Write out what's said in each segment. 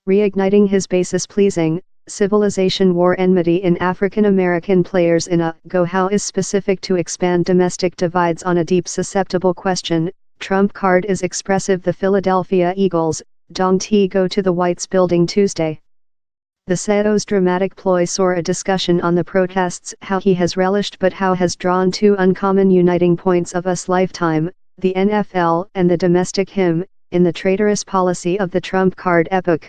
reigniting his basis-pleasing, civilization war enmity in African American players in a go-how is specific to expand domestic divides on a deep susceptible question. Trump card is expressive. The Philadelphia Eagles, Dong T go to the Whites building Tuesday. The CEO's dramatic ploy saw a discussion on the protests, how he has relished but how has drawn two uncommon uniting points of us lifetime, the NFL and the domestic hymn, in the traitorous policy of the Trump card epoch.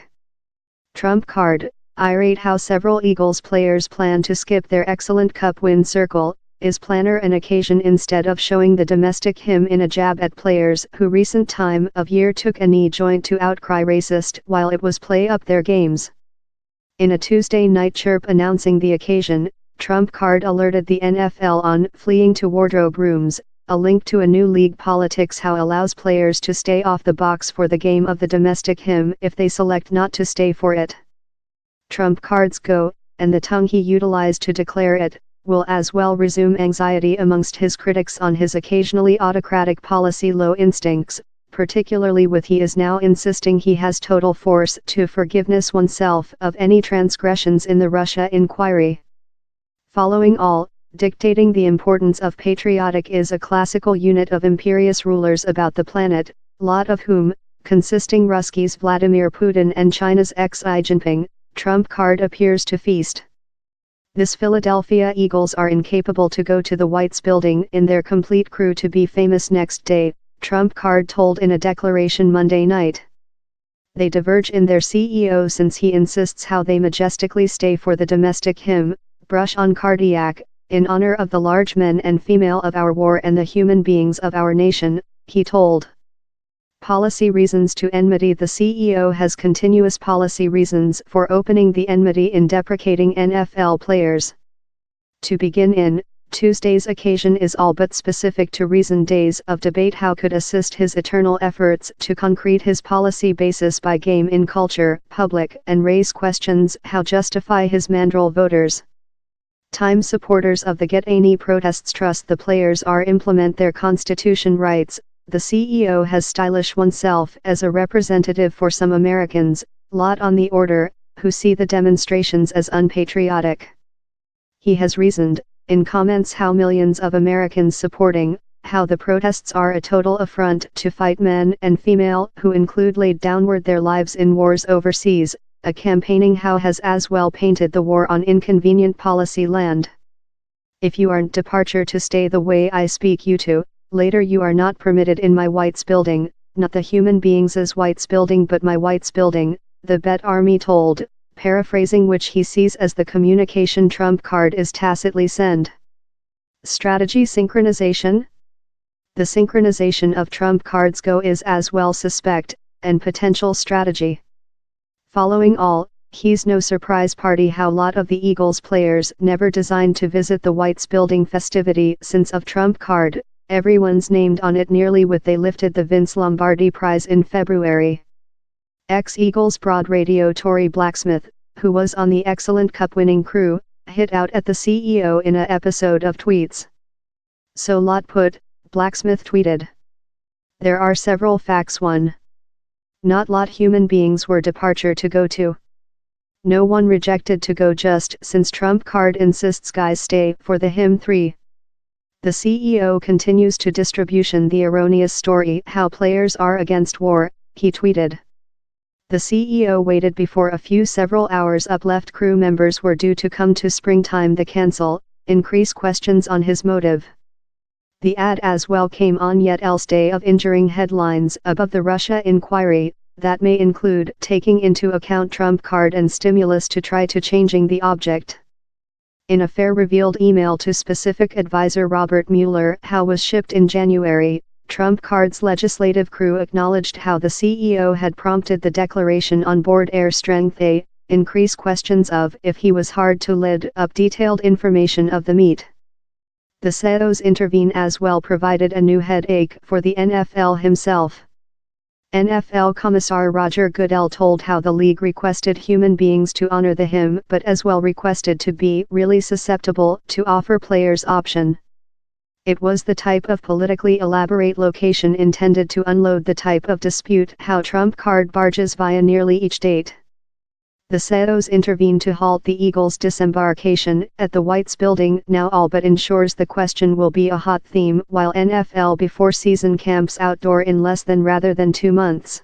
Trump card, irate how several Eagles players plan to skip their excellent cup win circle, is planner an occasion instead of showing the domestic hymn in a jab at players who recent time of year took a knee joint to outcry racist while it was play up their games. In a Tuesday night chirp announcing the occasion, Trump card alerted the NFL on fleeing to wardrobe rooms, a link to a new league politics how allows players to stay off the box for the game of the domestic hymn if they select not to stay for it. Trump cards go, and the tongue he utilized to declare it, will as well resume anxiety amongst his critics on his occasionally autocratic policy low instincts, particularly with he is now insisting he has total force to forgiveness oneself of any transgressions in the Russia inquiry. Following all, dictating the importance of patriotic is a classical unit of imperious rulers about the planet, lot of whom, consisting Ruskies Vladimir Putin and China's Xi Jinping, Trump card appears to feast. This Philadelphia Eagles are incapable to go to the Whites building in their complete crew to be famous next day, Trump card told in a declaration Monday night. They diverge in their CEO since he insists how they majestically stay for the domestic hymn, brush on cardiac, in honor of the large men and female of our war and the human beings of our nation, he told. Policy reasons to enmity. The CEO has continuous policy reasons for opening the enmity in deprecating NFL players. To begin in, Tuesday's occasion is all but specific to recent days of debate how could assist his eternal efforts to concrete his policy basis by game in culture, public and race questions how justify his mandrel voters. Time supporters of the Get Any protests trust the players are implement their constitution rights. The CEO has stylish oneself as a representative for some Americans, lot on the order, who see the demonstrations as unpatriotic. He has reasoned, in comments how millions of Americans supporting, how the protests are a total affront to fight men and female who include laid downward their lives in wars overseas, a campaigning how has as well painted the war on inconvenient policy land. If you aren't departure to stay the way I speak you to, later you are not permitted in my Whites building, not the human beings as Whites building but my Whites building, the Bet Army told, paraphrasing which he sees as the communication Trump card is tacitly send. Strategy synchronization? The synchronization of Trump cards go is as well suspect, and potential strategy. Following all, he's no surprise party how lot of the Eagles players never designed to visit the Whites building festivity since of Trump card. Everyone's named on it nearly with they lifted the Vince Lombardi Prize in February. Ex-Eagles broad radio Tory Blacksmith, who was on the excellent cup-winning crew, hit out at the CEO in a episode of Tweets. So lot put, Blacksmith tweeted. There are several facts. 1. Not lot human beings were departure to go to. No one rejected to go just since Trump card insists guys stay for the hymn. 3. The CEO continues to distribution the erroneous story how players are against war, he tweeted. The CEO waited before a few several hours up left crew members were due to come to springtime the cancel, increase questions on his motive. The ad as well came on yet else day of injuring headlines above the Russia inquiry, that may include taking into account Trump card and stimulus to try to changing the object. In a fair revealed email to specific advisor Robert Mueller how was shipped in January, Trump card's legislative crew acknowledged how the CEO had prompted the declaration on board air strength a, increase questions of if he was hard to lead up detailed information of the meet. The CEOs intervene as well provided a new headache for the NFL himself. NFL Commissar Roger Goodell told how the league requested human beings to honor the hymn but as well requested to be really susceptible to offer players option. It was the type of politically elaborate location intended to unload the type of dispute how Trump card barges via nearly each date. The CEOs intervene to halt the Eagles' disembarkation at the White's building now all but ensures the question will be a hot theme while NFL before season camps outdoor in less than rather than 2 months.